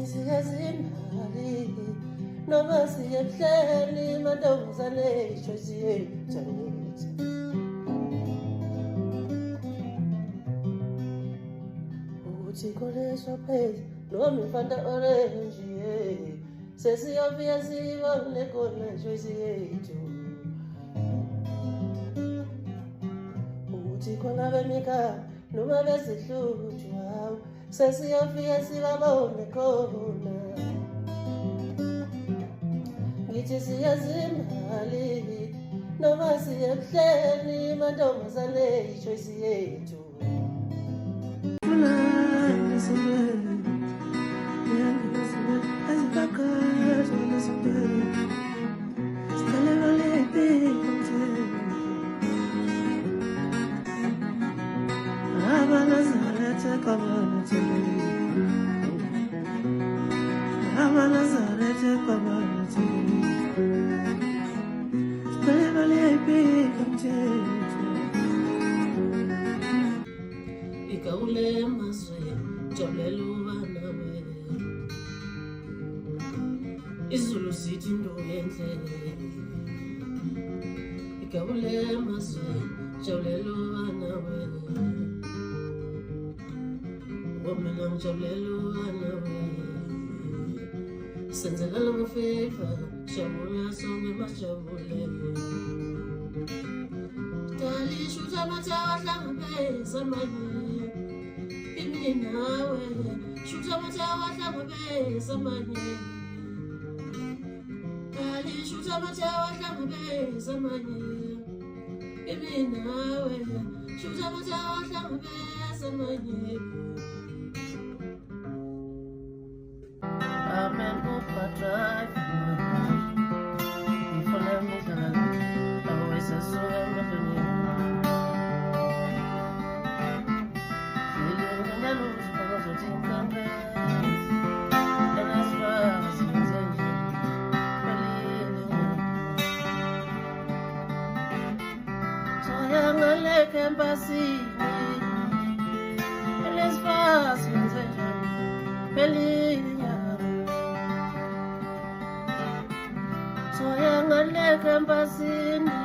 siyazimali noma siyebuhleni mantombazane ichoice yethu uthi koleswa phezi noma ifanta orange sesiyofika sibone khona ichoice yethu uthi khona bemika noma besihlutshwa sesiyofika sibabone khona ngithi siyazimali noma siyebuhleni mantombazane ichoice yethu Ikaule mazwe jabulelwa nawe izulu sithi into enhle ikaule mazwe jabulelwa nawe wamina jabulelwa nawe senzela lo favor jabula sonke majabule dali shuta matawa hlangabe zamanye nawe shuta matawa hlangabe zamanye dali shuta matawa hlangabe zamanye nawe shuta matawa hlangabe zamanye amen upa drive before let me die always a soul melody Embassy, let's pass Belia. So young and like embassy.